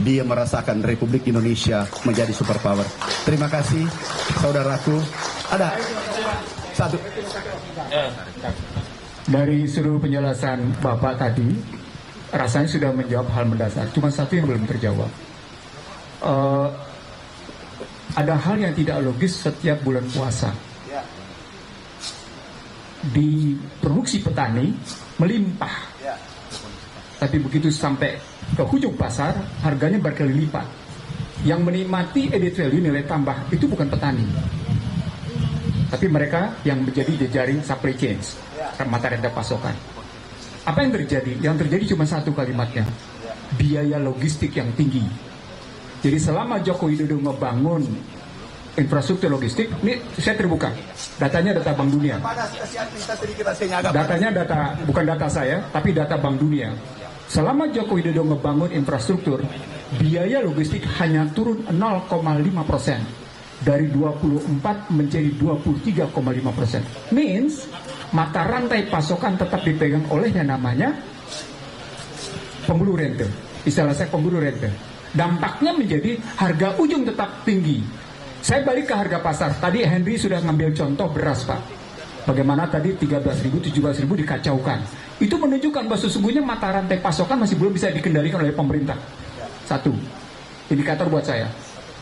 dia merasakan Republik Indonesia menjadi superpower. Terima kasih, saudaraku. Ada satu. Dari seluruh penjelasan Bapak tadi, rasanya sudah menjawab hal mendasar. Cuma satu yang belum terjawab. Ada hal yang tidak logis setiap bulan puasa. Di produksi petani melimpah, tapi begitu sampai ke hujung pasar harganya berkali lipat. Yang menikmati added value, nilai tambah, itu bukan petani, tapi mereka yang menjadi jejaring supply chains, mata rantai pasokan. Apa yang terjadi? Yang terjadi cuma satu kalimatnya, biaya logistik yang tinggi. Jadi selama Joko Widodo ngebangun infrastruktur logistik, ini saya terbuka, datanya data Bank Dunia. Datanya bukan data saya, tapi data Bank Dunia. Selama Joko Widodo ngebangun infrastruktur, biaya logistik hanya turun 0,5%. Dari 24 menjadi 23,5%. Means, mata rantai pasokan tetap dipegang oleh yang namanya pemburu rente. Istilah saya pemburu rente. Dampaknya menjadi harga ujung tetap tinggi. Saya balik ke harga pasar. Tadi Henry sudah ngambil contoh beras, Pak. Bagaimana tadi 13.000, 17.000 dikacaukan. Itu menunjukkan bahwa sesungguhnya mata rantai pasokan masih belum bisa dikendalikan oleh pemerintah. Satu, indikator buat saya.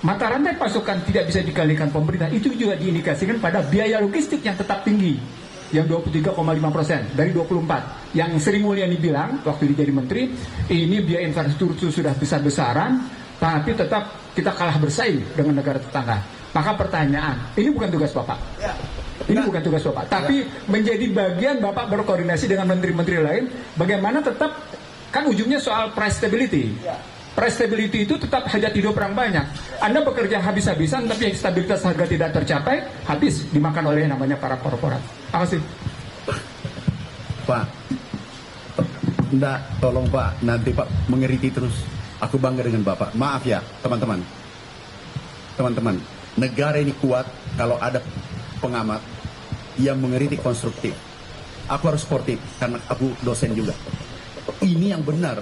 Mata rantai pasokan tidak bisa dikendalikan pemerintah, itu juga diindikasikan pada biaya logistik yang tetap tinggi. Yang 23,5% dari 24. Yang Sri Mulyani bilang, waktu dia jadi menteri, ini biaya infrastruktur sudah besar-besaran, tapi tetap kita kalah bersaing dengan negara tetangga. Maka pertanyaan, ini bukan tugas Bapak. Ini bukan tugas Bapak, tapi menjadi bagian Bapak berkoordinasi dengan menteri-menteri lain, bagaimana tetap, kan ujungnya soal price stability. Price stability itu tetap hajat hidup orang banyak. Anda bekerja habis-habisan, tapi stabilitas harga tidak tercapai, habis dimakan oleh yang namanya para korporat. Terima kasih. Pak, enggak, tolong Pak, nanti Pak mengeriti terus. Aku bangga dengan Bapak. Maaf ya, teman-teman. Teman-teman, negara ini kuat kalau ada pengamat yang mengkritik konstruktif. Aku harus sportif karena aku dosen juga. Ini yang benar.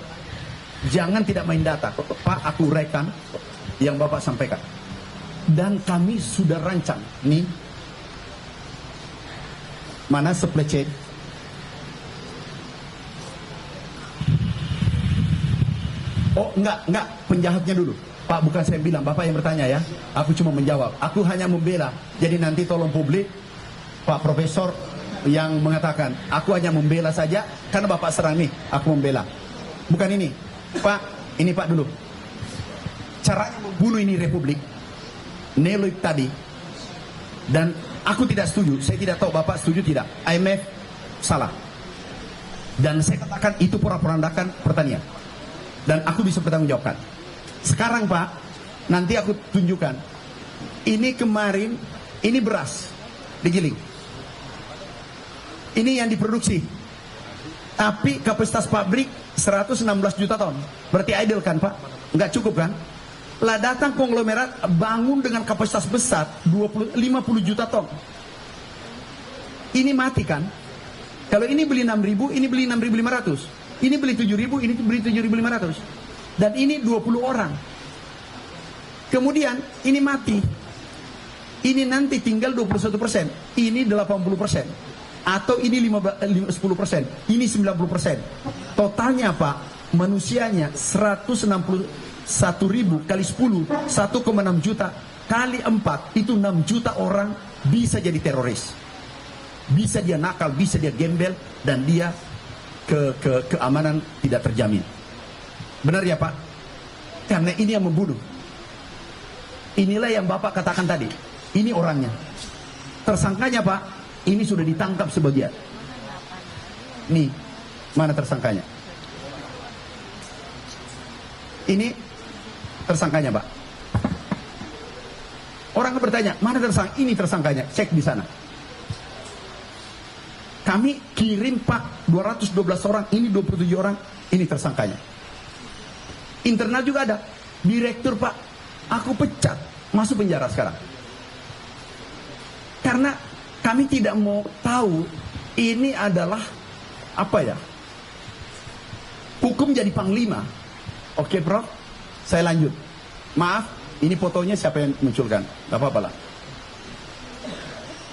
Jangan tidak main data. Pak, aku uraikan yang Bapak sampaikan. Dan kami sudah rancang. Nih, mana supply chain? Oh, enggak, penjahatnya dulu. Pak, bukan saya bilang, Bapak yang bertanya ya. Aku cuma menjawab. Aku hanya membela. Jadi nanti tolong publik, Pak Profesor yang mengatakan, aku hanya membela saja, karena Bapak serang nih, aku membela. Bukan ini. Pak, ini Pak dulu. Caranya membunuh ini Republik, Neloid tadi. Dan aku tidak setuju. Saya tidak tahu Bapak setuju tidak. IMF salah. Dan saya katakan itu porak-porandakan pertanian. Dan aku bisa bertanggungjawabkan. Sekarang Pak, nanti aku tunjukkan. Ini kemarin, ini beras digiling. Ini yang diproduksi. Tapi kapasitas pabrik 116 juta ton. Berarti idle kan Pak? Nggak cukup kan? Lah datang konglomerat bangun dengan kapasitas besar 50 juta ton. Ini mati kan? Kalau ini beli 6.000, ini beli 6.500. Ini beli 7.000, ini beli 7.500. Dan ini 20 orang. Kemudian ini mati. Ini nanti tinggal 21%. Ini 80%. Atau ini 10%, ini 90%. Totalnya Pak, manusianya 161.000 kali 10, 1,6 juta kali 4, itu 6 juta orang bisa jadi teroris. Bisa dia nakal, bisa dia gembel, dan dia keamanan tidak terjamin. Benar ya Pak? Karena ini yang membunuh. Inilah yang Bapak katakan tadi. Ini orangnya. Tersangkanya Pak, ini sudah ditangkap sebagian. Nih, mana tersangkanya? Ini tersangkanya, Pak. Orang bertanya, mana tersangka? Ini tersangkanya, cek di sana. Kami kirim Pak, 212 orang, ini 27 orang, ini tersangkanya. Internal juga ada. Direktur Pak, aku pecat, masuk penjara sekarang. Karena kami tidak mau tahu ini adalah apa ya? Hukum jadi panglima. Oke, Prof. Saya lanjut. Maaf, ini fotonya siapa yang munculkan? Gak apa-apa lah.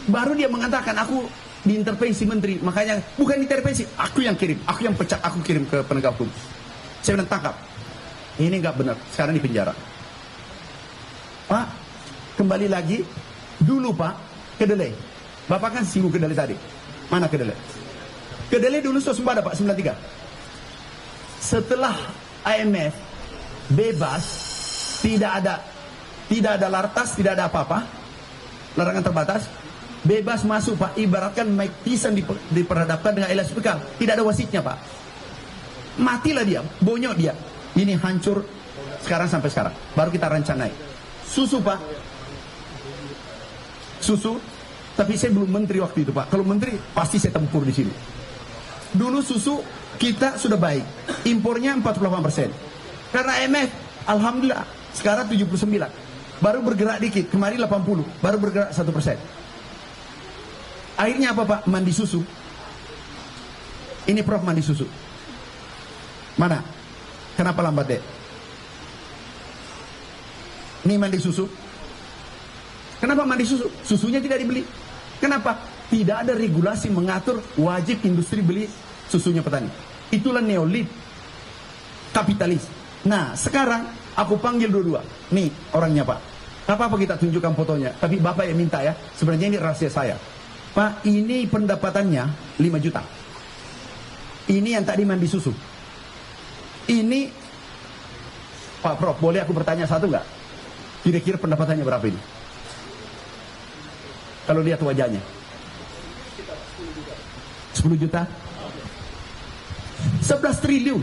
Baru dia mengatakan aku diintervensi menteri, makanya bukan intervensi, aku yang kirim, aku yang pecat, aku kirim ke penegak hukum. Saya bilang tangkap. Ini nggak benar, sekarang di penjara. Pak, kembali lagi dulu Pak, kedelai. Bapak kan singgung kedelai tadi. Mana kedelai? Kedelai dulu swasembada Pak 93. Setelah IMF bebas, tidak ada lartas, tidak ada apa-apa, larangan terbatas, bebas masuk Pak. Ibaratkan Mike Tyson diperhadapkan dengan Elias Pikal, tidak ada wasitnya Pak. Matilah dia, bonyok dia. Ini hancur sekarang sampai sekarang. Baru kita rancang naik. Susu Pak, susu. Tapi saya belum menteri waktu itu Pak. Kalau menteri pasti saya tempur di sini. Dulu susu kita sudah baik, impornya 48%. Karena IMF, alhamdulillah sekarang 79. Baru bergerak dikit, kemarin 80, baru bergerak 1%. Akhirnya apa Pak? Mandi susu. Ini Prof mandi susu. Mana? Kenapa lambat dek? Ini mandi susu. Kenapa mandi susu? Susunya tidak dibeli. Kenapa? Tidak ada regulasi mengatur wajib industri beli susunya petani. Itulah neolit kapitalis. Nah sekarang aku panggil dua-dua. Nih orangnya Pak. Apa-apa kita tunjukkan fotonya. Tapi Bapak yang minta ya. Sebenarnya ini rahasia saya. Pak, ini pendapatannya 5 juta. Ini yang tadi mandi susu. Ini Pak Prof, boleh aku bertanya satu nggak? Kira-kira pendapatannya berapa ini? Kalau lihat wajahnya 10 juta 11 triliun.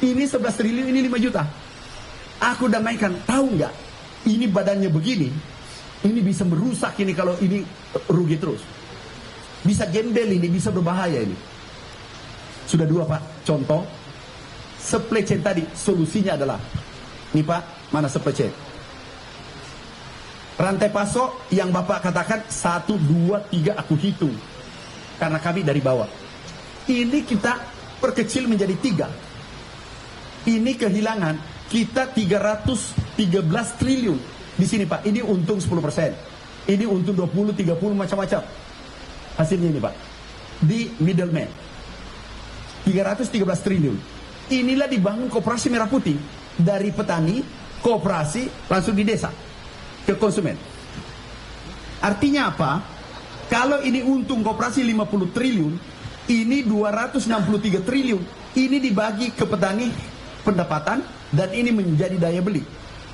Ini 11 triliun, ini 5 juta. Aku damaikan, tahu nggak? Ini badannya begini. Ini bisa merusak ini kalau ini rugi terus. Bisa gembel ini, bisa berbahaya ini. Sudah 2 Pak, contoh. Supply chain tadi, solusinya adalah ini Pak, mana supply chain? Rantai pasok yang Bapak katakan 1, 2, 3 aku hitung. Karena kami dari bawah. Ini kita perkecil menjadi 3. Ini kehilangan kita 313 triliun. Di sini Pak, ini untung 10%. Ini untung 20, 30 macam-macam. Hasilnya ini Pak. Di middleman. 313 triliun. Inilah dibangun koperasi merah putih. Dari petani, koperasi, langsung di desa. Ke konsumen. Artinya apa? Kalau ini untung koperasi 50 triliun, ini 263 triliun. Ini dibagi ke petani pendapatan dan ini menjadi daya beli.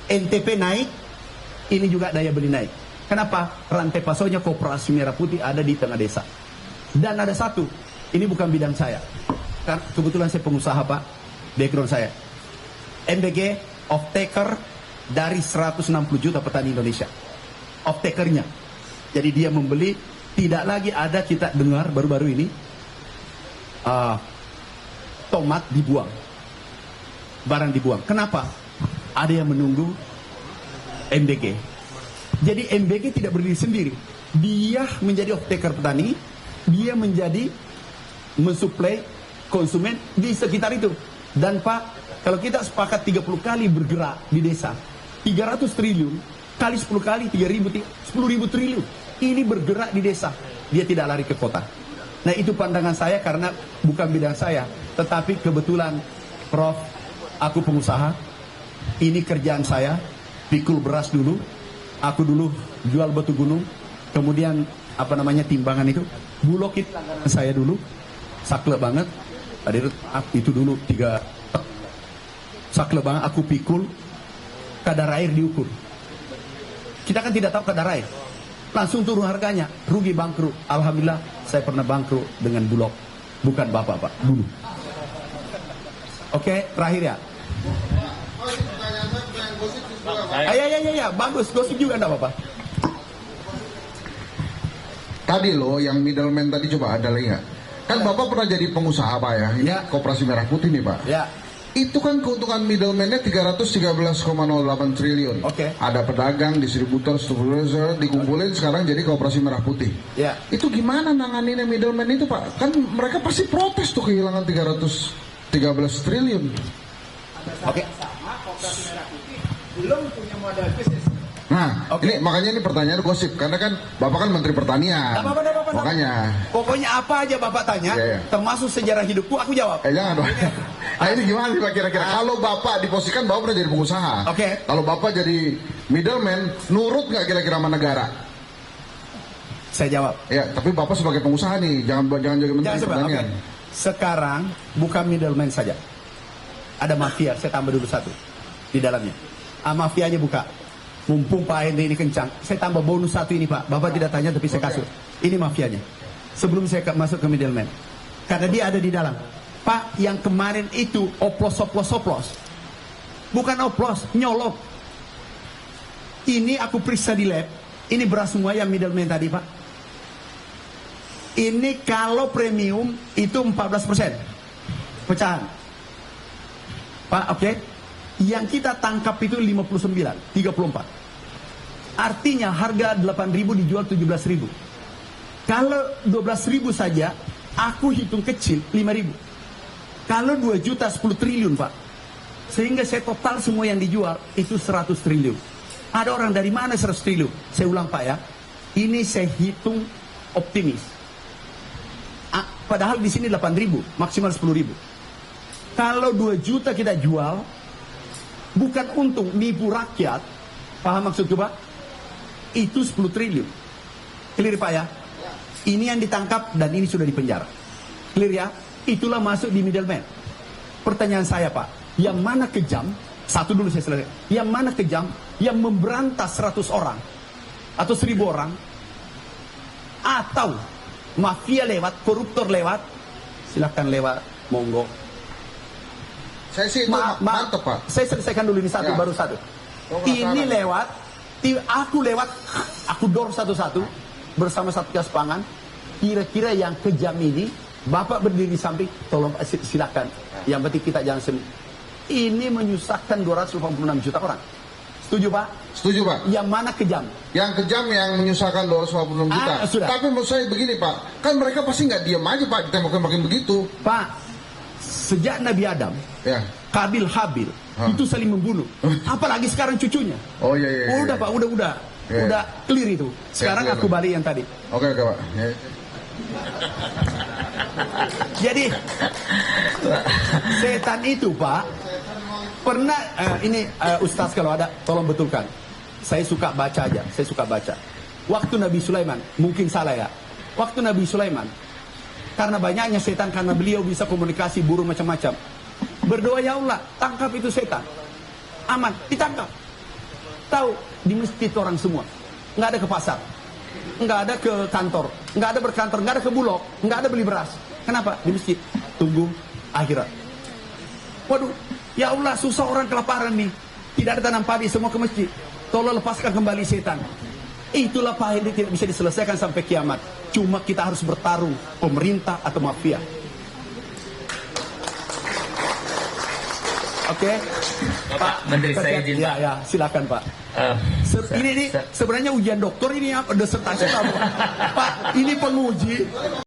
NTP naik, ini juga daya beli naik. Kenapa? Rantai pasoknya koperasi merah putih ada di tengah desa. Dan ada satu, ini bukan bidang saya. Kan kebetulan saya pengusaha Pak, background saya. MBG off-taker dari 160 juta petani Indonesia. Off-takernya. Jadi dia membeli, tidak lagi ada kita dengar baru-baru ini, tomat dibuang. Barang dibuang. Kenapa? Ada yang menunggu MBG. Jadi MBG tidak berdiri sendiri. Dia menjadi off-taker petani, dia menjadi mensuplai konsumen di sekitar itu. Dan Pak, kalau kita sepakat 30 kali bergerak di desa, 300 triliun, kali 10 kali, 10.000 triliun. Ini bergerak di desa, dia tidak lari ke kota. Nah itu pandangan saya karena bukan bidang saya. Tetapi kebetulan Prof, aku pengusaha, ini kerjaan saya, pikul beras dulu. Aku dulu jual batu gunung, kemudian apa namanya timbangan itu, bulog itu langganan saya dulu, sakle banget. Itu dulu 3 sakle banget, aku pikul, kadar air diukur. Kita kan tidak tahu kadar air, langsung turun harganya, rugi bangkrut. Alhamdulillah saya pernah bangkrut dengan bulog, bukan bapak Pak, dulu. Oke, terakhir ya. Ya, bagus, gosip juga enggak apa-apa. Tadi loh yang middleman tadi coba ada lagi nggak? Kan Bapak pernah jadi pengusaha Pak ya, ini Koperasi Merah Putih nih Pak. Ya. Itu kan keuntungan middleman-nya 313,08 triliun. Oke. Ada pedagang, distributor, dikumpulin sekarang jadi Koperasi Merah Putih. Ya. Itu gimana nanganinnya middleman itu Pak? Kan mereka pasti protes tuh kehilangan 313 triliun. Oke. Koperasi Merah Putih belum punya modal bisnis. Nah, Oke. makanya ini pertanyaan gosip karena kan Bapak kan Menteri Pertanian. Nggak apa-apa. Makanya. Pokoknya apa aja Bapak tanya, Iya. termasuk sejarah hidupku, aku jawab. Jangan dong. Nah ini gimana sih Pak kira-kira? Kalau Bapak diposisikan Bapak pernah jadi pengusaha. Oke. Kalau Bapak jadi middleman, nurut nggak kira-kira sama negara? Saya jawab. Ya, tapi Bapak sebagai pengusaha nih, jangan jadi Menteri Jangan sebab, Pertanian. oke. Sekarang bukan middleman saja. Ada mafia, saya tambah dulu satu di dalamnya. Mafianya buka. Mumpung Pak Henry ini kencang, saya tambah bonus satu ini Pak. Bapak tidak tanya tapi saya Oke. kasih. Ini mafianya. Sebelum saya masuk ke middleman. Karena dia ada di dalam. Pak, yang kemarin itu oplos. Bukan oplos, nyolok. Ini aku periksa di lab. Ini beras semua yang middleman tadi Pak. Ini kalau premium itu 14% pecahan. Pak, oke. Yang kita tangkap itu 59, 34. Artinya harga 8.000 dijual 17.000. Kalau 12.000 saja, aku hitung kecil 5.000. Kalau 2 juta 10 triliun, Pak. Sehingga saya total semua yang dijual itu 100 triliun. Ada orang dari mana 100 triliun? Saya ulang Pak ya. Ini saya hitung optimis. Padahal di sini 8.000, maksimal 10.000. Kalau 2 juta kita jual, bukan untung, nipu rakyat. Paham maksudku Pak? Itu 10 triliun. Clear Pak ya? Ini yang ditangkap dan ini sudah dipenjara. Clear ya? Itulah masuk di middleman. Pertanyaan saya Pak, yang mana kejam? Satu dulu saya selesai. Yang mana kejam? Yang memberantas 100 orang atau 1.000 orang, atau mafia lewat, koruptor lewat, silahkan lewat, monggo. Saya sih itu mantep Pak. Saya selesaikan dulu ini satu, Ya. baru satu. Oh, nggak Ini salah. lewat, aku dor satu-satu bersama Satgas Pangan. Kira-kira yang kejam ini, Bapak berdiri di samping, tolong silakan. Yang penting kita jangan sendiri. Ini menyusahkan 286 juta orang. Setuju Pak? Setuju Pak. Yang mana kejam? Yang kejam yang menyusahkan 256 juta. Sudah. Tapi menurut saya begini Pak, kan mereka pasti nggak diam aja Pak, ditembak-tembakin begitu. Pak, sejak Nabi Adam, Ya. Kabil Habil, itu saling membunuh. Apalagi sekarang cucunya. Oh iya. Udah Pak, udah. Iya. Udah clear itu. Sekarang clear. aku balik yang tadi. Oke Pak. Ya. Jadi setan itu Pak pernah ini Ustaz kalau ada tolong betulkan. Saya suka baca aja, saya suka baca. Waktu Nabi Sulaiman, mungkin salah ya. Waktu Nabi Sulaiman, karena banyaknya setan, karena beliau bisa komunikasi burung macam-macam. Berdoa ya Allah, tangkap itu setan. Aman, ditangkap. Tahu di masjid orang semua, nggak ada ke pasar, nggak ada ke kantor, nggak ada berkantor, nggak ada ke Bulog, nggak ada beli beras. Kenapa? Di masjid. Tunggu akhirat. Waduh, ya Allah susah orang kelaparan nih. Tidak ada tanam padi, semua ke masjid. Tolong lepaskan kembali setan. Itulah Pak Hendy tidak bisa diselesaikan sampai kiamat. Cuma kita harus bertarung, pemerintah atau mafia. Oke, Pak Menteri, saya izin Pak. Ya, silakan Pak. Ini sebenarnya ujian doktor ini apa? Disertasi apa? Pak, ini penguji.